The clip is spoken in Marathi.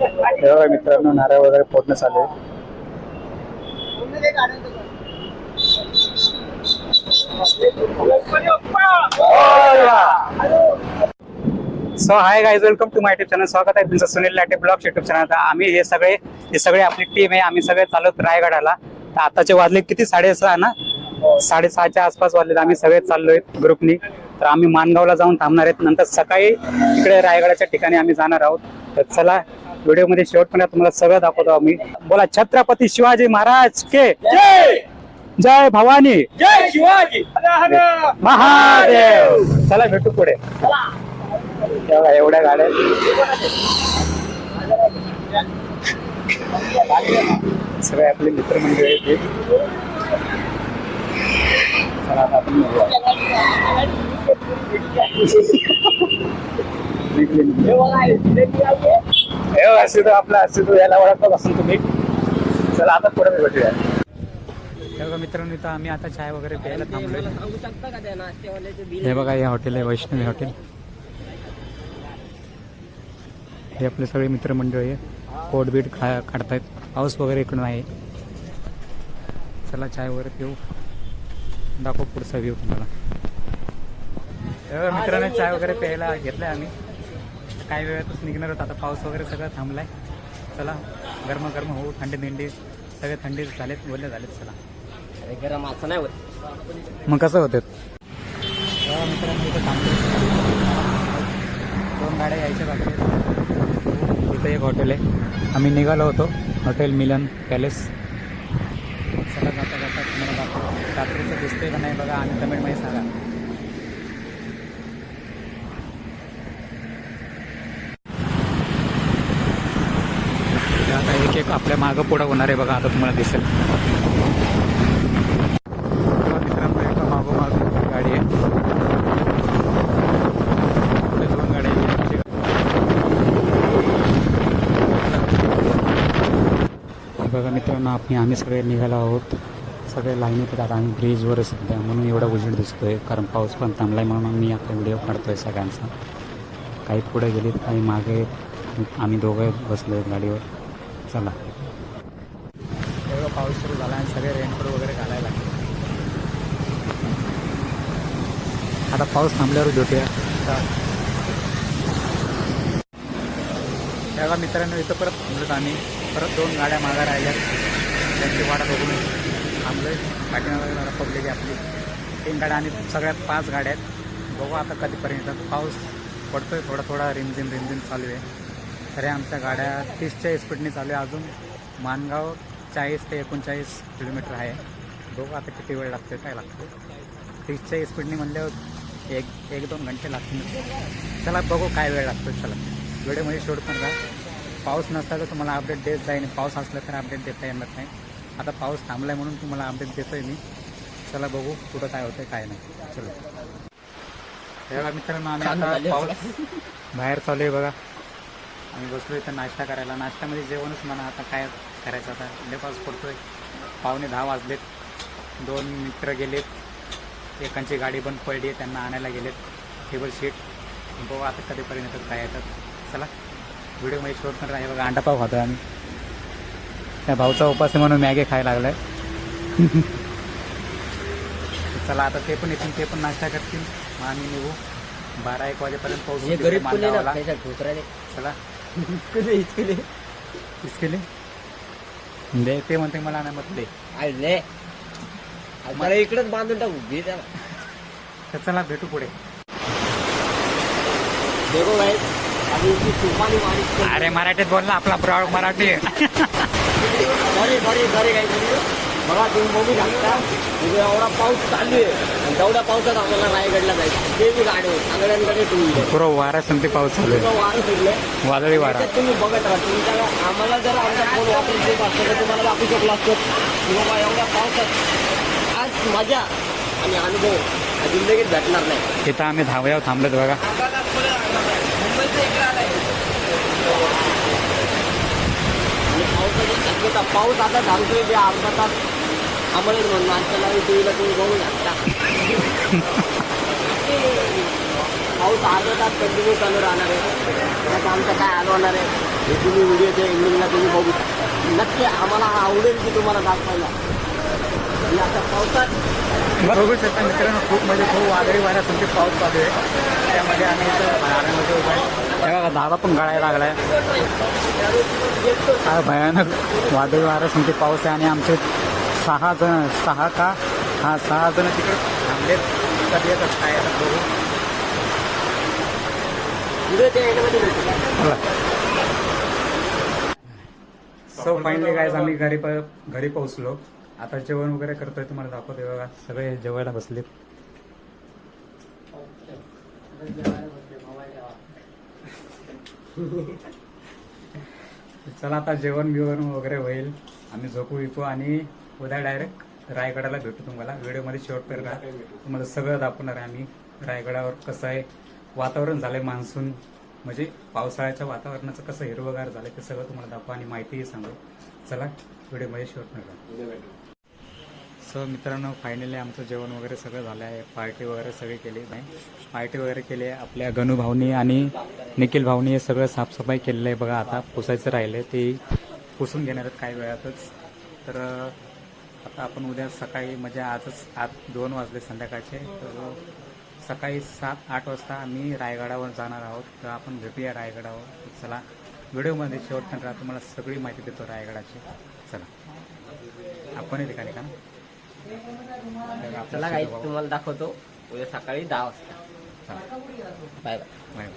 तेव्हा मित्रांनो नारळ वगैरे फोडणं चालू आहे. So hi guys, welcome to my YouTube channel. स्वागत आहे तुमचं Sunil Late blog YouTube channel. आम्ही हे सगळे आपली टीम आहे. आम्ही सगळे चाललो रायगडाला. तर आताचे वाजले किती 6:30 ना, 6:30च्या आसपास वाजले. आम्ही सगळे चाललोय ग्रुपनी. तर आम्ही मानगावला जाऊन थांबणार आहेत. नंतर सकाळी इकडे रायगडाच्या ठिकाणी आम्ही जाणार आहोत. तर चला व्हिडिओमध्ये शेवटपर्यंत तुम्हाला सगळं दाखवतो आम्ही. बोला छत्रपती शिवाजी महाराज के जय, जय भवानी, जय शिवाजी महादेव. चला भेटू पुढे. तेव्हा एवढ्या गाड्या सगळे आपले मित्रमंडळी आहेत ते. चला आता आपण असू आपला असू याला ओळखत असून तुम्ही. चला आता पुढे भेटूया. तेव्हा मित्रांनो इथं आम्ही आता चाय वगैरे प्यायला थांबलोय. हे बघा, हे हॉटेल आहे वैष्णवी हॉटेल. हे आपले सगळे मित्रमंडळी आहे. कोटबीट काढतायत. पाऊस वगैरे इकडून आहे. चला चाय वगैरे पिऊ, दाखव पुढचा व्ह्यू तुम्हाला. मित्रांनो चाय वगैरे प्यायला घेतलाय आम्ही. काही वेळातच निघणार होत. आता पाऊस वगैरे सगळं थांबलाय. चला गरम गरम होऊ. थंडी सगळे थंडी झालेत, बोलले झालेत. चला गरम असं नाही होत. मग कसं होतं. मित्रांनो इथं थांबलो. 2 गाड्या यायच्या बाकी आहेत. इथं एक हॉटेल आहे. आम्ही निघालो होतो, हॉटेल मिलन पॅलेस. चला जाता जाता तुम्हाला दाखव. रात्रीचं दिसतंय का नाही बघा आणि कमेंटमध्ये सांगा. आता एक आपल्या मागं पुढं होणार आहे बघा. आता तुम्हाला दिसेल. मित्रांनो एका मागोमाग गाडी आहे. 2 गाड्या बघा मित्रांनो. आम्ही सगळे निघालो आहोत. सगळे लाईनीत येतात. आम्ही ब्रिजवर सध्या म्हणून एवढा उजेड दिसतोय, कारण पाऊस पण थांबलाय म्हणून मी आता व्हिडिओ काढतोय सगळ्यांचा. काही पुढे गेलीत, काही मागे. आम्ही दोघं बसलो आहेत गाडीवर. चला एवढा पाऊस सुरू झाला आणि सगळे रेनकोट वगैरे घालायला लागले. आता पाऊस थांबल्यावर भेटूया. तेव्हा मित्रांनो इथं परत थांबलोत आम्ही. परत 2 गाड्या मागा राहिल्यात. त्यांची वाट बघून थांबलोय. पाठीमागे जरा पब्लिक आहे आपली. 3 गाड्या आणि सगळ्यात 5 गाड्या आहेत. बघू आता कधीपर्यंत येतात. पाऊस पडतोय थोडा रिमझिम चालू आहे. तरी आमच्या गाड्या 30च्या स्पीडने चालू आहे. अजून मानगाव 40 ते 39 किलोमीटर आहे. बघू आता किती वेळ लागतो, काय लागतो. 30च्या स्पीडने म्हणल्यावर 1-2 घंटे लागतील. चला बघू काय वेळ लागतो. चला व्हिडिओमध्ये शेवट पण का. पाऊस नसता तर तुम्हाला अपडेट देत जाईन. पाऊस असला तर अपडेट देता येणार नाही. आता पाऊस थांबलाय म्हणून तुम्हाला अपडेट देतोय मी. चला बघू कुठं काय होतंय काय नाही. चलो तेव्हा मित्रांनो आम्ही आता पाऊस बाहेर चालू आहे बघा. आम्ही बसलो इथं नाश्ता करायला. नाश्त्यामध्ये जेवणच म्हणा. आता काय करायचं. आता लय पाऊस पडतोय. 9:45 वाजलेत. 2 मित्र गेलेत. एकांची गाडी पण पडली आहे, त्यांना आणायला गेलेत. Table seat. बघू आता कधीपर्यंत येतात काय येतात. चला व्हिडिओमध्ये शोध करत आहे बघा. अंडापाव खातो आम्ही. त्या भाऊचा उपास आहे म्हणून मॅगी खायला लागलाय. चला आता ते पण येतील, ते पण नाश्ता करतील. मग आम्ही निघू. 12-1 वाजेपर्यंत पोहोचू मानगावला. चला इसकेले दे. ते म्हणते मला नाही म्हटले मला इकडेच बांधून टाकू. तर चला भेटू पुढे. देखो भाई अरे मराठीत बोल ना. आपला प्रॉड मराठी आहे. बघा तुम्ही बघू शकता. एवढा पाऊस चालू आहे आणि तेवढ्या पावसात आम्हाला रायगडला जायचं. ते बी गाडी सगळ्यांकडे 2 व्हीलर. पुरा वारा संधी पाऊस चालू आहे. वारं फिरलंय, वादळी वारा. तुम्ही बघत राहा. तुमच्या आम्हाला जर आमचा फोन वापरून देत असतं तर तुम्हाला दाखवू शकलो असतो की बाबा एवढ्या पावसात आज मजा आणि अनुभव जिंदगीत भेटणार नाही. इथं आम्ही धावयावर थांबलोत बघा. पावसाची शक्यता. पाऊस आता धावतोय ते अर्धा तास आम्हाला म्हणून नाश्त्याला टीव्हीला तुम्ही बघू शकता. पाऊस अर्धा तास कंटिन्यू चालू राहणार आहे. त्याचा आमचा काय हाल होणार आहे. हे तुम्ही व्हिडिओच्या एंडिंगला तुम्ही बघू शकता. नक्की आम्हाला आवडेल की तुम्हाला दाखवायला आणि आता पावसात बघू शकता मित्रांनो, खूप म्हणजे खूप वादळी वाऱ्यासारखे पाऊस चालू आहे. त्यामध्ये आम्ही इथं गाड्यामध्ये उभा आहे. त्या बघा दादा पण गाळायला लागलाय. काय भयानक वादळी वाऱ्यासारखे पाऊस आहे आणि आमचे 6 जण 6 तिकडे थांबलेत. कधी येतात काय आता बघू. व्हिडिओच्या एंडमध्ये भेटू. सो फायनली गाईज आम्ही घरी पोहोचलो. आता जेवण वगैरे करतोय, तुम्हाला दाखवतोय बघा. सगळे जेवायला बसलेत. चला आता जेवण बिवण वगैरे होईल. आम्ही झोपू विकू आणि उद्या डायरेक्ट रायगडाला भेटू. तुम्हाला व्हिडिओमध्ये शेवटपर्यंत राहा. तुम्हाला सगळं दाखवणार आहे आम्ही. रायगडावर कसं आहे वातावरण झालंय, मान्सून म्हणजे पावसाळ्याच्या वातावरणाचं कसं हिरवगार झालंय ते सगळं तुम्हाला दाखवू आणि माहितीही सांगू. चला व्हिडिओमध्ये शेवटपर्यंत राहा. सो मित्रांनो, फायनली आमचं जेवण वगैरे सगळं झालं आहे. पार्टी वगैरे सगळी केली नाही. पार्टी वगैरे केली आहे. आपल्या गणू भाऊनी आणि निखिल भाऊनी हे सगळं साफसफाई केलेलं आहे बघा. आता पुसायचं राहिलं ते पुसून घेणार आहेत काही वेळातच. तर आता आपण उद्या सकाळी म्हणजे आज 2 वाजले संध्याकाळचे, तर सकाळी 7-8 वाजता आम्ही रायगडावर जाणार आहोत. तर आपण भेटूया रायगडावर. चला व्हिडिओमध्ये शेवटपर्यंत राहा, तुम्हाला सगळी माहिती देतो रायगडाची. चला आपण ठिकाणी का चला काही तुम्हाला दाखवतो उद्या सकाळी 10 वाजता. चला बाय बाय. बाय.